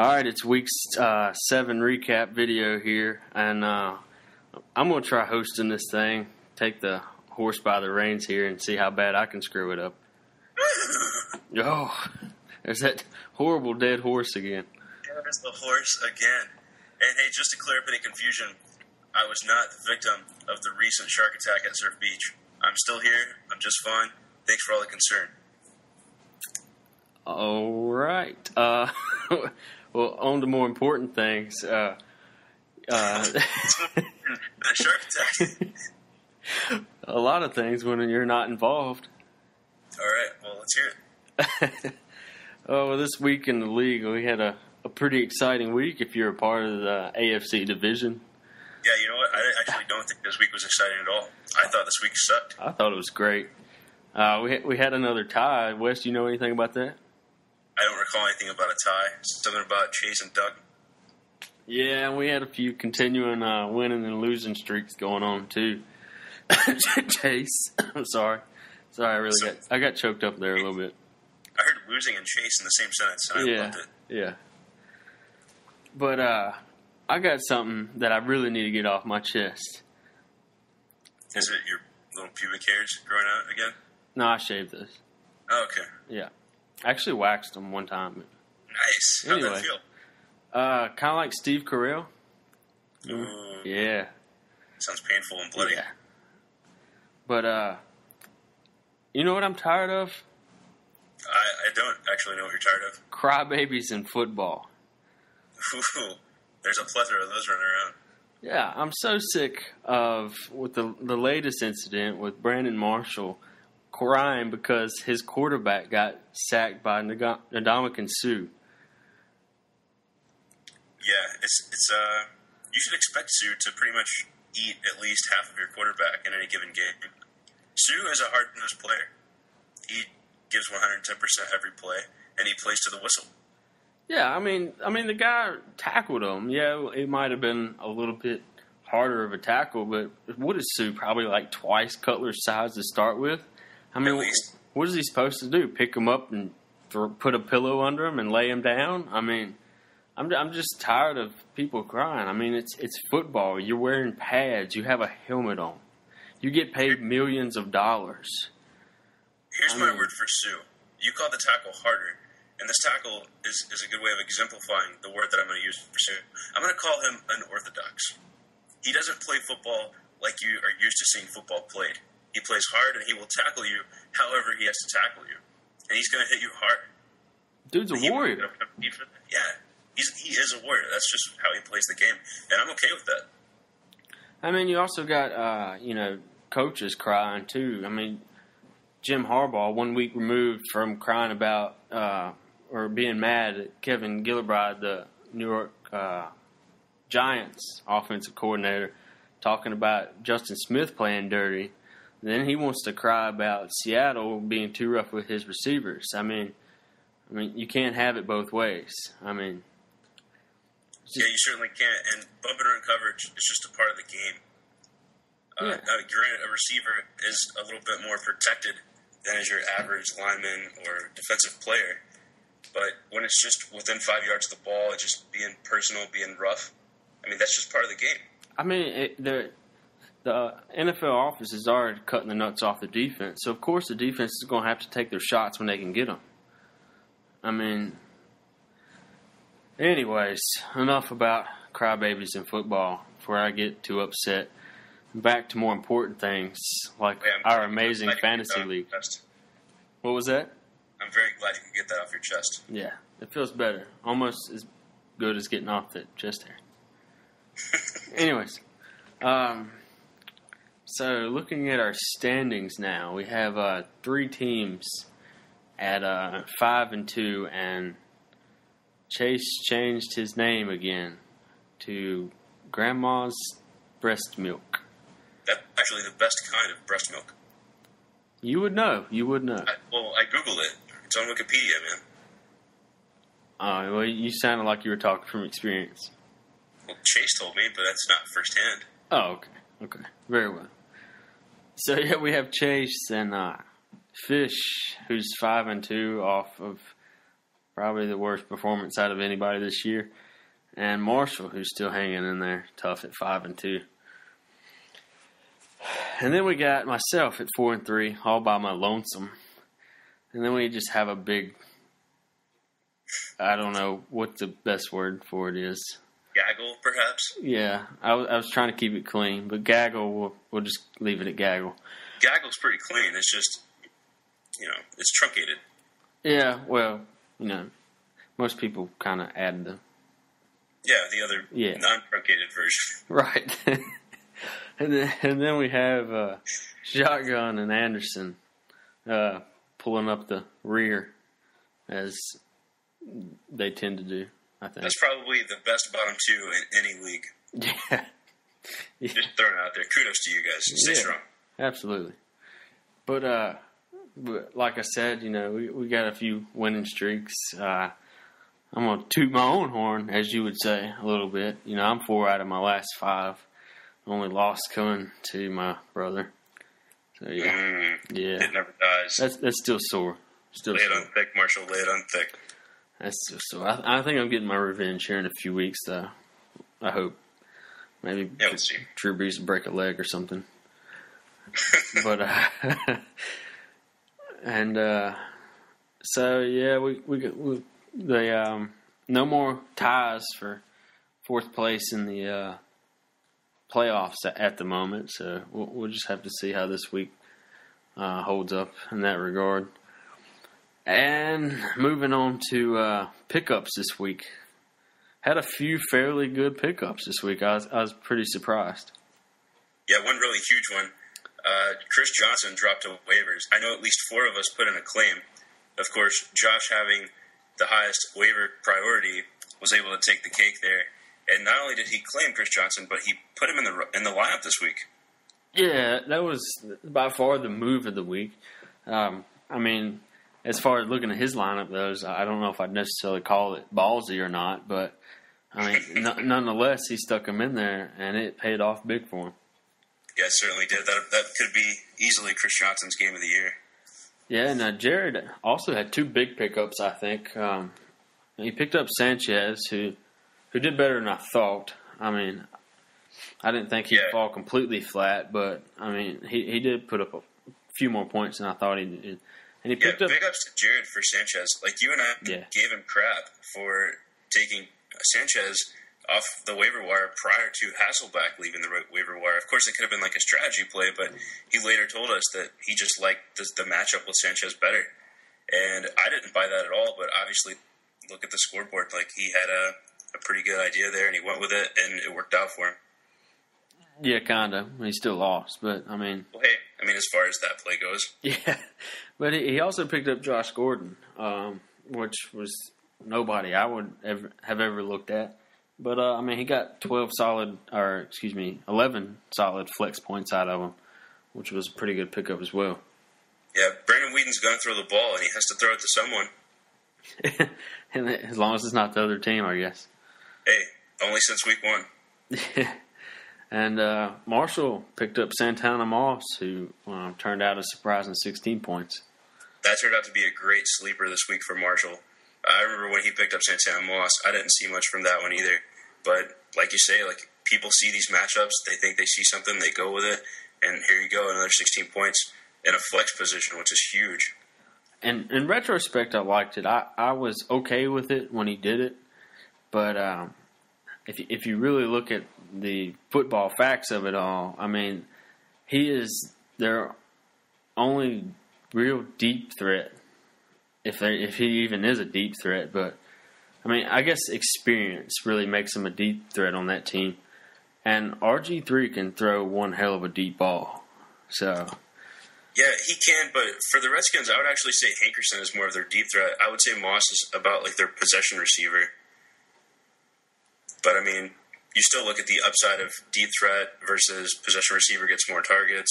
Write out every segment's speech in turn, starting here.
All right, it's week 7 recap video here, and I'm going to try hosting this thing, take the horse by the reins here, and see how bad I can screw it up. Oh, there's that horrible dead horse again. There's the horse again. And hey, just to clear up any confusion, I was not the victim of the recent shark attack at Surf Beach. I'm still here. I'm just fine. Thanks for all the concern. All right. Well, on to more important things. The shark attack. A lot of things when you're not involved. All right. Well, let's hear it. Well, this week in the league, we had a pretty exciting week if you're a part of the AFC division. Yeah, you know what? I actually don't think this week was exciting at all. I thought this week sucked. I thought it was great. We had another tie. Wes, do you know anything about that? I don't recall anything about a tie. Something about Chase and Doug. Yeah, we had a few continuing winning and losing streaks going on too. Chase, I'm sorry. I got choked up there a little bit. I heard losing and Chase in the same sentence, and I loved it. Yeah. But I got something that I really need to get off my chest. Is it your little pubic hairs growing out again? No, I shaved those. Oh, okay. Yeah. I actually waxed them one time. Nice. How'd that feel? Kind of like Steve Carell. Ooh. Yeah. Sounds painful and bloody. Yeah. But, you know what I'm tired of? I don't actually know what you're tired of. Crybabies in football. Ooh, there's a plethora of those running around. Yeah, I'm so sick of with the latest incident with Brandon Marshall crying because his quarterback got sacked by Ndamukong Suh. Yeah, it's you should expect Suh to pretty much eat at least half of your quarterback in any given game. Suh is a hard-nosed player. He gives 110% every play, and he plays to the whistle. Yeah, I mean, the guy tackled him. Yeah, it might have been a little bit harder of a tackle, but what is Suh? Probably like twice Cutler's size to start with. I mean, what is he supposed to do? Pick him up and put a pillow under him and lay him down? I mean, I'm just tired of people crying. I mean, it's football. You're wearing pads. You have a helmet on. You get paid millions of dollars. Here's my word for Suh. You call the tackle harder, and this tackle is a good way of exemplifying the word that I'm going to use for Suh. I'm going to call him unorthodox. He doesn't play football like you are used to seeing football played. He plays hard, and he will tackle you however he has to tackle you. And he's going to hit you hard. Dude's a warrior. Yeah, he is a warrior. That's just how he plays the game, and I'm okay with that. I mean, you also got, coaches crying, too. I mean, Jim Harbaugh, 1 week removed from crying about or being mad at Kevin Gilbride, the New York Giants offensive coordinator, talking about Justin Smith playing dirty. Then he wants to cry about Seattle being too rough with his receivers. I mean, you can't have it both ways. I mean, yeah, you certainly can't. And bumping around coverage is just a part of the game. Granted, a receiver is a little bit more protected than is your average lineman or defensive player. But when it's just within 5 yards of the ball, it's just being personal, being rough, I mean, that's just part of the game. I mean, the NFL office is already cutting the nuts off the defense. So, of course, the defense is going to have to take their shots when they can get them. I mean, anyways, enough about crybabies in football before I get too upset. Back to more important things, like our amazing fantasy league. What was that? I'm very glad you could get that off your chest. Yeah, it feels better. Almost as good as getting off the chest hair. Anyways, so looking at our standings now, we have 3 teams at 5-2, and Chase changed his name again to Grandma's Breast Milk. That's actually the best kind of breast milk. You would know. I Googled it. It's on Wikipedia, man. Well, you sounded like you were talking from experience. Well, Chase told me, but that's not firsthand. Oh, okay. Very well. So, yeah, we have Chase and Fish, who's 5-2 off of probably the worst performance out of anybody this year. And Marshall, who's still hanging in there, tough at 5-2. And then we got myself at 4-3, all by my lonesome. And then we just have a big, I don't know what the best word for it is. Gaggle, perhaps? Yeah, I was trying to keep it clean, but gaggle, we'll just leave it at gaggle. Gaggle's pretty clean. It's just, it's truncated. Yeah, well, most people kind of add the... Yeah, the other non-truncated version. Right. and then we have Shotgun and Anderson pulling up the rear, as they tend to do, I think. That's probably the best bottom two in any league. Yeah. Just throwing it out there. Kudos to you guys. Stay strong. Absolutely. But like I said, we got a few winning streaks. I'm going to toot my own horn, as you would say, a little bit. I'm 4 out of my last 5. Only loss coming to my brother. So, yeah. It never dies. That's still sore. Lay it on thick, Marshall. Lay it on thick. That's still sore. I think I'm getting my revenge here in a few weeks, though. I hope. Maybe we'll see. Drew Brees will break a leg or something. But, so, yeah, we no more ties for 4th place in the playoffs at the moment, so we'll just have to see how this week holds up in that regard. And moving on to pickups this week. Had a few fairly good pickups this week. I was pretty surprised. Yeah, one really huge one. Chris Johnson dropped to waivers. I know at least 4 of us put in a claim. Of course, Josh, having the highest waiver priority, was able to take the cake there. And not only did he claim Chris Johnson, but he put him in the lineup this week. Yeah, that was by far the move of the week. As far as looking at his lineup goes, I don't know if I'd necessarily call it ballsy or not, but nonetheless, he stuck him in there, and it paid off big for him. Yeah, it certainly did. That could be easily Chris Johnson's game of the year. Yeah, and Jared also had 2 big pickups, I think. He picked up Sanchez, who did better than I thought. I didn't think he'd fall completely flat, but, he did put up a few more points than I thought he did. And he picked up... big ups to Jared for Sanchez. Like, you and I gave him crap for taking Sanchez off the waiver wire prior to Hasselbeck leaving the waiver wire. Of course, it could have been like a strategy play, but he later told us that he just liked the matchup with Sanchez better. And I didn't buy that at all, but obviously, look at the scoreboard. Like, he had a pretty good idea there, and he went with it, and it worked out for him. Yeah, kind of. He still lost, but, Well, hey, as far as that play goes. Yeah, but he also picked up Josh Gordon, which was nobody I would have ever looked at. But, he got 11 solid flex points out of him, which was a pretty good pickup as well. Yeah, Brandon Whedon's going to throw the ball, and he has to throw it to someone. And as long as it's not the other team, I guess. Hey, only since week 1. And Marshall picked up Santana Moss, who turned out a surprising 16 points. That turned out to be a great sleeper this week for Marshall. I remember when he picked up Santana Moss, I didn't see much from that one either. But like you say, like people see these matchups, they think they see something, they go with it, and here you go, another 16 points in a flex position, which is huge. And in retrospect, I liked it. I was okay with it when he did it, but if you really look at the football facts of it all, he is their only real deep threat. If he even is a deep threat, but I guess experience really makes him a deep threat on that team. And RG3 can throw one hell of a deep ball. So yeah, he can, but for the Redskins, I would actually say Hankerson is more of their deep threat. I would say Moss is about like their possession receiver. But you still look at the upside of deep threat versus possession receiver gets more targets.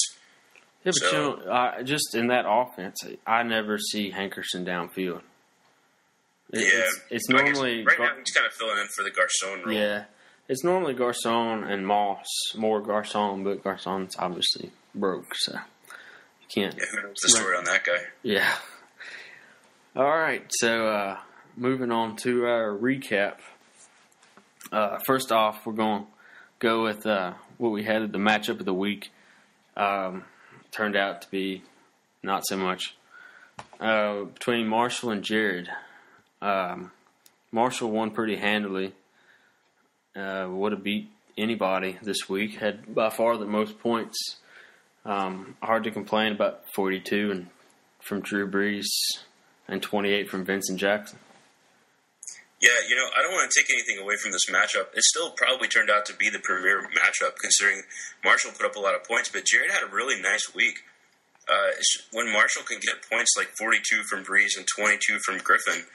Yeah, but just in that offense, I never see Hankerson downfield. It's normally right now he's kind of filling in for the Garcon role. Yeah, it's normally Garcon and Moss, more Garcon, but Garcon's obviously broke, so you can't. Yeah, who knows the story on that guy? Yeah. All right, so moving on to our recap. First off, we're going to go with what we had at the matchup of the week. Turned out to be not so much. Between Marshall and Jared. Marshall won pretty handily. Would have beat anybody this week. Had by far the most points. Hard to complain about 42 and from Drew Brees and 28 from Vincent Jackson. Yeah, I don't want to take anything away from this matchup. It still probably turned out to be the premier matchup, considering Marshall put up a lot of points, but Jared had a really nice week. When Marshall can get points like 42 from Brees and 22 from Griffin,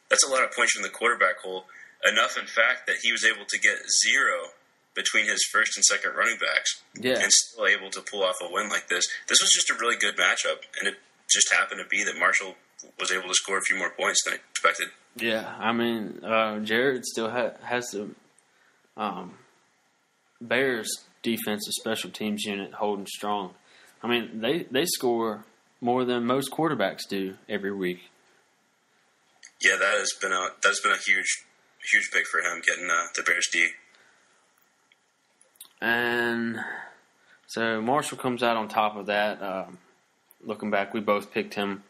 that's a lot of points from the quarterback hole. Enough, in fact, that he was able to get 0 between his first and second running backs, and still able to pull off a win like this. This was just a really good matchup, and it just happened to be that Marshall was able to score a few more points than expected. Yeah, I mean, Jared still has the Bears defensive special teams unit holding strong. I mean, they score more than most quarterbacks do every week. Yeah, that's been a huge pick for him, getting the Bears D. And so Marshall comes out on top of that. Looking back, we both picked him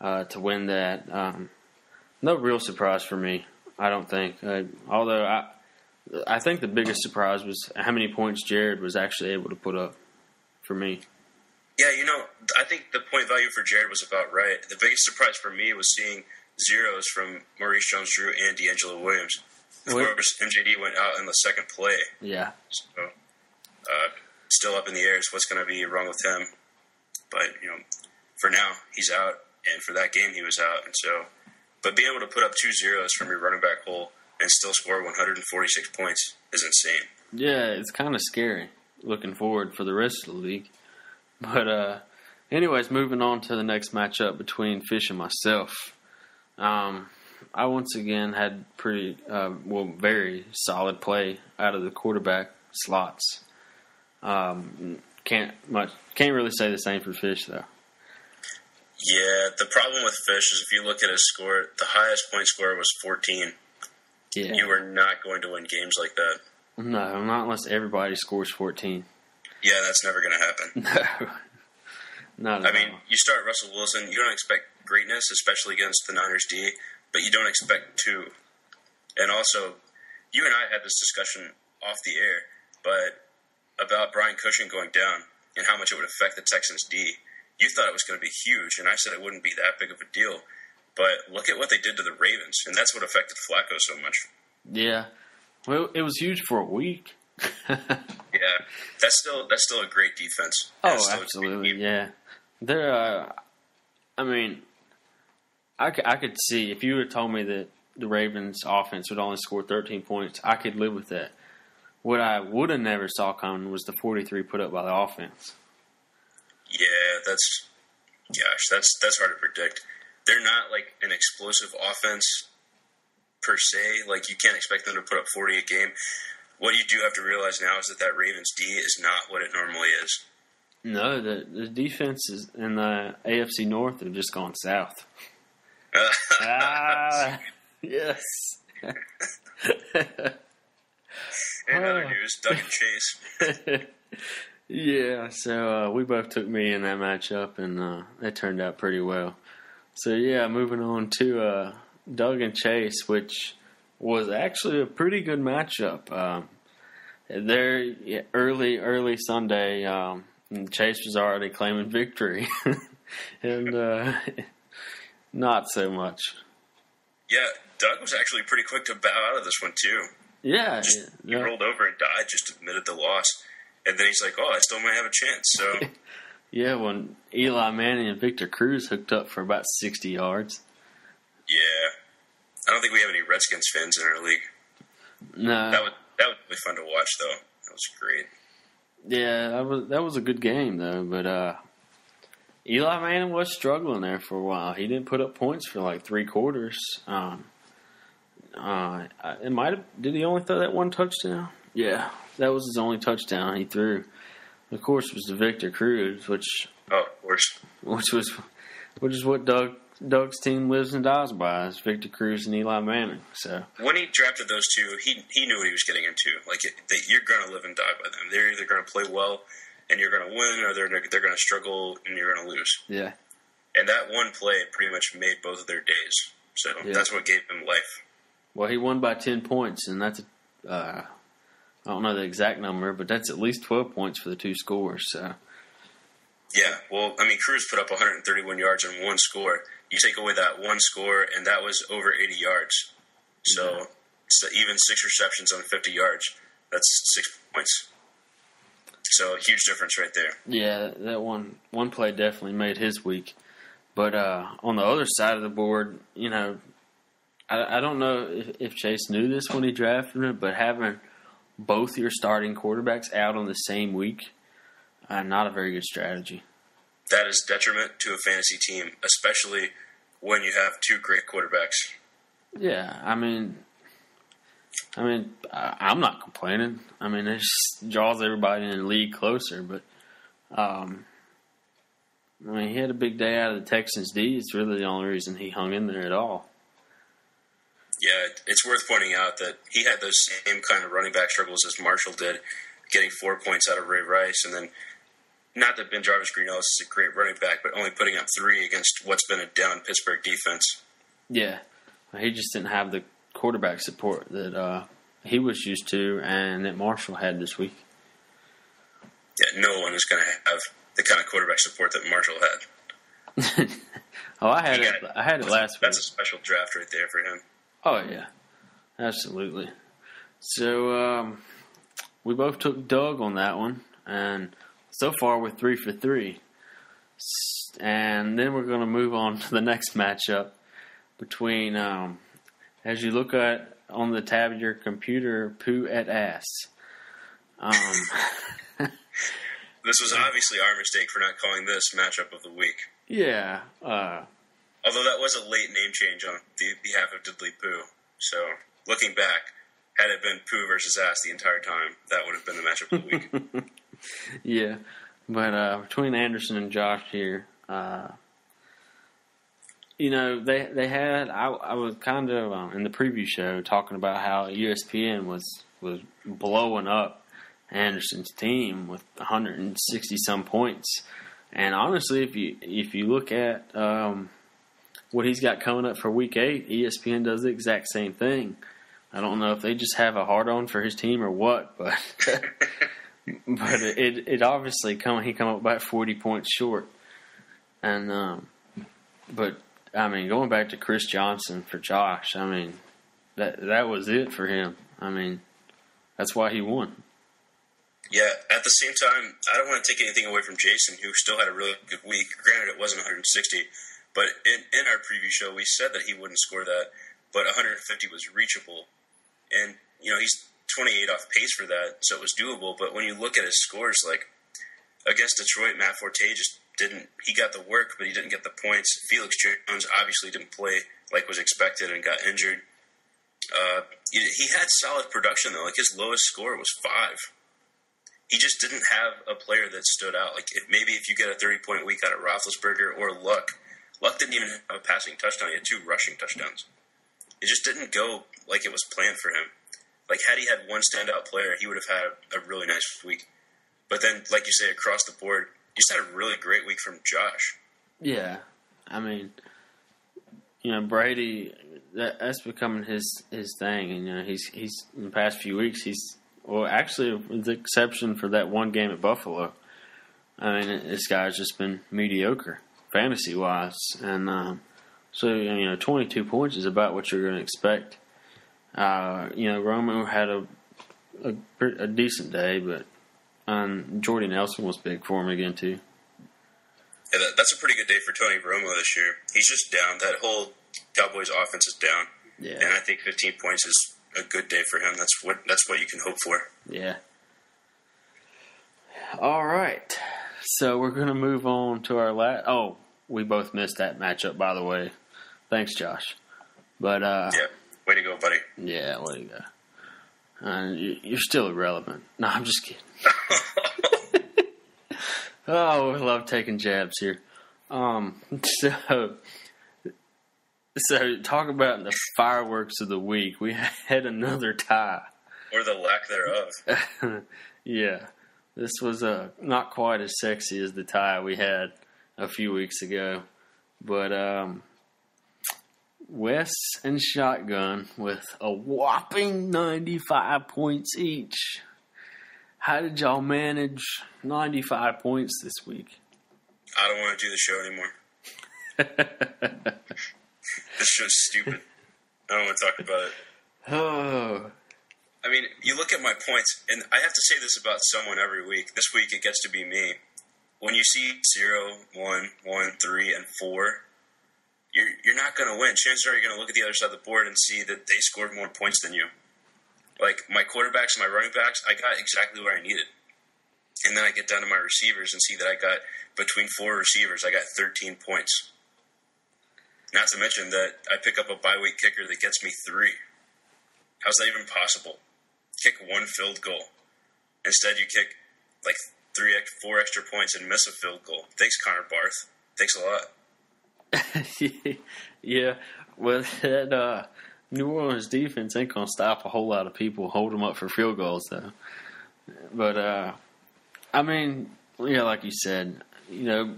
to win that. No real surprise for me, I don't think. Although I think the biggest surprise was how many points Jared was actually able to put up for me. Yeah, I think the point value for Jared was about right. The biggest surprise for me was seeing zeros from Maurice Jones-Drew and D'Angelo Williams. Of course, MJD went out in the second play. Yeah. So, still up in the air is what's going to be wrong with him. But, for now, he's out. And for that game, he was out. And so, but being able to put up 2 zeros from your running back hole and still score 146 points is insane. Yeah, it's kind of scary looking forward for the rest of the league. But anyways, moving on to the next matchup between Fish and myself. I once again had very solid play out of the quarterback slots. Can't really say the same for Fish though. Yeah, the problem with Fish is if you look at his score, the highest point score was 14. Yeah. You are not going to win games like that. No, not unless everybody scores 14. Yeah, that's never going to happen. No, not at all. You start Russell Wilson, you don't expect greatness, especially against the Niners D, but you don't expect 2. And also, you and I had this discussion off the air, but about Brian Cushing going down and how much it would affect the Texans D. You thought it was going to be huge, and I said it wouldn't be that big of a deal. But look at what they did to the Ravens, and that's what affected Flacco so much. Yeah. Well, it was huge for a week. Yeah. That's still a great defense. Oh, absolutely, yeah. I could see, if you would have told me that the Ravens offense would only score 13 points, I could live with that. What I would have never saw coming was the 43 put up by the offense. Yeah, that's hard to predict. They're not like an explosive offense per se. Like, you can't expect them to put up 40 a game. What you do have to realize now is that Ravens D is not what it normally is. No, the defenses in the AFC North have just gone south. Yes. In other news, Doug and Chase. Yeah, so we both took me in that matchup, and it turned out pretty well. So, yeah, moving on to Doug and Chase, which was actually a pretty good matchup. Early Sunday, Chase was already claiming victory, and not so much. Yeah, Doug was actually pretty quick to bow out of this one, too. Yeah. He rolled over and died, just admitted the loss. And then he's like, I still might have a chance. So, yeah, when Eli Manning and Victor Cruz hooked up for about 60 yards. Yeah. I don't think we have any Redskins fans in our league. No. That would be fun to watch, though. That was great. Yeah, that was a good game, though. But Eli Manning was struggling there for a while. He didn't put up points for like 3 quarters. Did he only throw that one touchdown? Yeah, that was his only touchdown he threw. Of course, it was to Victor Cruz, which is what Doug Doug's team lives and dies by is Victor Cruz and Eli Manning. So when he drafted those two, he knew what he was getting into. Like you're going to live and die by them. They're either going to play well and you're going to win, or they're going to struggle and you're going to lose. Yeah. And that one play pretty much made both of their days. So that's what gave him life. Well, he won by 10 points, and that's I don't know the exact number, but that's at least 12 points for the two scores. So. Yeah, well, I mean, Cruz put up 131 yards in one score. You take away that one score, and that was over 80 yards. So even 6 receptions on 50 yards, that's 6 points. So huge difference right there. Yeah, that one play definitely made his week. But on the other side of the board, you know, I don't know if Chase knew this when he drafted him, but having both your starting quarterbacks out on the same week, not a very good strategy. That is detriment to a fantasy team, especially when you have two great quarterbacks. Yeah, I mean, I'm not complaining. I mean, it just draws everybody in the league closer. But, I mean, he had a big day out of the Texans D. It's really the only reason he hung in there at all. Yeah, it's worth pointing out that he had those same kind of running back struggles as Marshall did, getting 4 points out of Ray Rice, and then not that Ben Jarvis Greenells is a great running back, but only putting up 3 against what's been a down Pittsburgh defense. Yeah, he just didn't have the quarterback support that he was used to and that Marshall had this week. Yeah, no one is going to have the kind of quarterback support that Marshall had. I had it last week. That's a special draft right there for him. Oh, yeah. Absolutely. So, we both took Doug on that one, and so far we're 3 for 3. And then we're going to move on to the next matchup between, as you look at on the tab of your computer, Pooh at Ass. This was obviously our mistake for not calling this matchup of the week. Yeah. Although that was a late name change on behalf of Diddley Pooh. So, looking back, had it been Pooh versus Ass the entire time, that would have been the matchup of the week. Yeah. But between Anderson and Josh here, you know, they had, I was kind of in the preview show talking about how ESPN was blowing up Anderson's team with 160-some points. And honestly, if you look at what he's got coming up for Week 8, ESPN does the exact same thing. I don't know if they just have a hard-on for his team or what, but but it obviously he come up about 40 points short. And but I mean, going back to Chris Johnson for Josh, I mean that was it for him. I mean, that's why he won. Yeah, at the same time, I don't want to take anything away from Jason, who still had a really good week. Granted, it wasn't 160, but in our preview show, we said that he wouldn't score that, but 150 was reachable. And, you know, he's 28 off pace for that, so it was doable. But when you look at his scores, like, against Detroit, Matt Forte just didn't – he got the work, but he didn't get the points. Felix Jones obviously didn't play like was expected and got injured. He had solid production, though. Like, his lowest score was 5. He just didn't have a player that stood out. Like, if you get a 30-point week out of Roethlisberger or Luck didn't even have a passing touchdown. He had 2 rushing touchdowns. It just didn't go like it was planned for him. Like, had he had one standout player, he would have had a really nice week. But then, like you say, across the board, he just had a really great week from Josh. Yeah. I mean, you know, Brady, that's becoming his thing. And, you know, he's in the past few weeks, well, actually, with the exception for that one game at Buffalo, I mean, this guy's just been mediocre, fantasy-wise. And so, you know, 22 points is about what you're going to expect. You know, Romo had a decent day, but Jordy Nelson was big for him again, too. Yeah, that's a pretty good day for Tony Romo this year. He's just down. That whole Cowboys offense is down. Yeah. And I think 15 points is a good day for him. That's what you can hope for. Yeah. All right. So we're going to move on to our last. Oh, we both missed that matchup, by the way. Thanks, Josh. But yeah, way to go, buddy. Yeah, way to go. You're still irrelevant. No, I'm just kidding. Oh, we love taking jabs here. So So, talk about the fireworks of the week. We had another tie. Or the lack thereof. Yeah. This was not quite as sexy as the tie we had a few weeks ago. But Wes and Shotgun with a whopping 95 points each. How did y'all manage 95 points this week? I don't want to do the show anymore. This show's stupid. I don't want to talk about it. Oh. I mean, you look at my points, and I have to say this about someone every week. This week it gets to be me. When you see 0, 1, 1, 3, and 4, you're not going to win. Chances are you're going to look at the other side of the board and see that they scored more points than you. Like, my quarterbacks and my running backs, I got exactly what I needed. And then I get down to my receivers and see that I got, between 4 receivers, I got 13 points. Not to mention that I pick up a bye-week kicker that gets me 3. How's that even possible? Kick 1 field goal. Instead, you kick, like, 4 extra points and miss a field goal. Thanks, Connor Barth. Thanks a lot. Yeah, well, that New Orleans defense ain't going to stop a whole lot of people, hold them up for field goals, though. But, I mean, yeah, like you said, you know,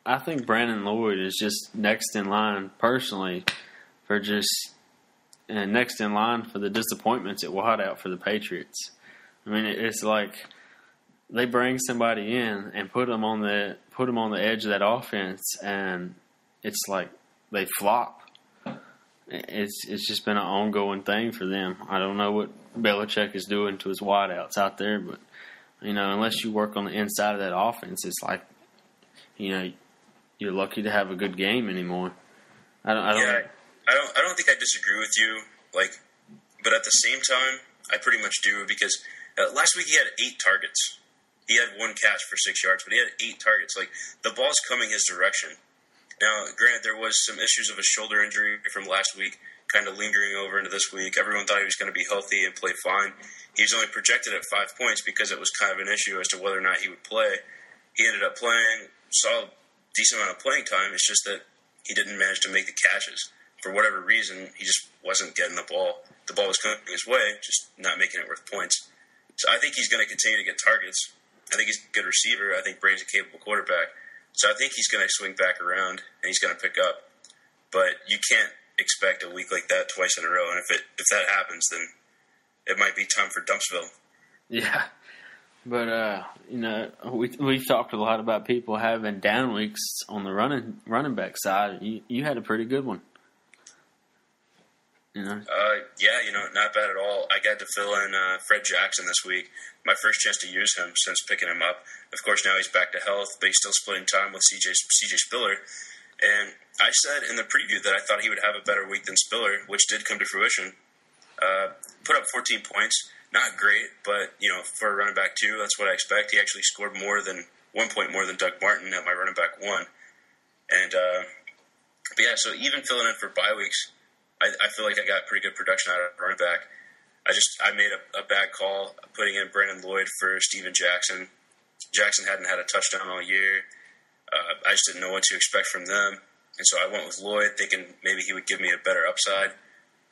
I think Brandon Lloyd is just next in line, personally, for just next in line for the disappointments at wideout for the Patriots. I mean, it's like they bring somebody in and put them on the edge of that offense, and it's like they flop. It's just been an ongoing thing for them. I don't know what Belichick is doing to his wideouts out there, but you know, unless you work on the inside of that offense, it's like, you know, you're lucky to have a good game anymore. I don't think I disagree with you, like, but at the same time, I pretty much do, because last week he had 8 targets. He had 1 catch for 6 yards, but he had 8 targets. Like, the ball's coming his direction. Now, granted, there was some issues of a shoulder injury from last week, kind of lingering over into this week. Everyone thought he was going to be healthy and play fine. He was only projected at 5 points because it was kind of an issue as to whether or not he would play. He ended up playing, saw a decent amount of playing time. It's just that he didn't manage to make the catches. For whatever reason, he just wasn't getting the ball. The ball was coming his way, just not making it worth points. So I think he's going to continue to get targets. I think he's a good receiver. I think Brady's a capable quarterback. So I think he's going to swing back around, and he's going to pick up. But you can't expect a week like that twice in a row. And if that happens, then it might be time for Dumpsville. Yeah. But, you know, we've talked a lot about people having down weeks on the running back side. You had a pretty good one. You know? Yeah, you know, not bad at all. I got to fill in Fred Jackson this week. My first chance to use him since picking him up. Of course, now he's back to health, but he's still splitting time with CJ Spiller. And I said in the preview that I thought he would have a better week than Spiller, which did come to fruition. Put up 14 points. Not great, but, you know, for a running back 2, that's what I expect. He actually scored 1 point more than Doug Martin at my running back 1. And, but yeah, so even filling in for bye weeks, I feel like I got pretty good production out of running back. I made a bad call putting in Brandon Lloyd for Steven Jackson. Jackson hadn't had a touchdown all year. I just didn't know what to expect from them. And so I went with Lloyd, thinking maybe he would give me a better upside.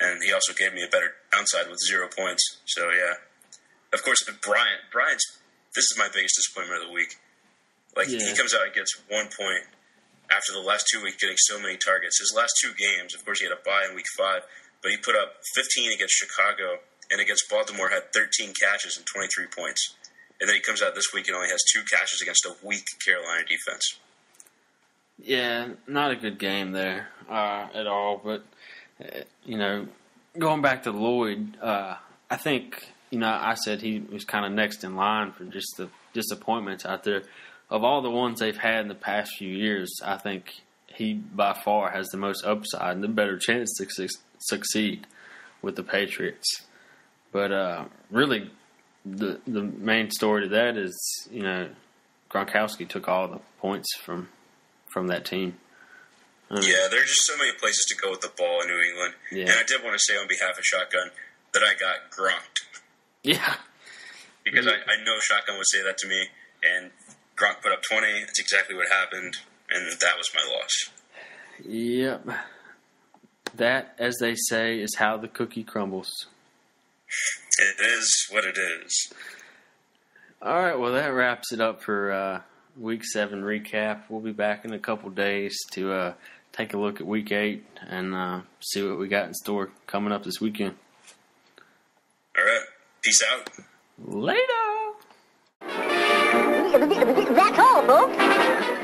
And he also gave me a better downside with 0 points. So, yeah. Of course, Bryant's, this is my biggest disappointment of the week. Like, He comes out and gets 1 point after the last 2 weeks getting so many targets. His last 2 games, of course, he had a bye in week 5, but he put up 15 against Chicago, and against Baltimore had 13 catches and 23 points. And then he comes out this week and only has 2 catches against a weak Carolina defense. Yeah, not a good game there at all. But, you know, going back to Lloyd, I think, you know, I said he was kind of next in line for just the disappointments out there. Of all the ones they've had in the past few years, I think he by far has the most upside and the better chance to succeed with the Patriots. But really, the main story to that is, you know, Gronkowski took all the points from that team. Yeah, there are just so many places to go with the ball in New England. Yeah. And I did want to say on behalf of Shotgun that I got Gronked. Yeah. Because I know Shotgun would say that to me, and Gronk put up 20. That's exactly what happened, and that was my loss. Yep. that, as they say, is how the cookie crumbles. It is what it is. All right, well, that wraps it up for Week 7 recap. We'll be back in a couple days to take a look at Week 8 and see what we got in store coming up this weekend. All right. Peace out. Later. That's all, folks.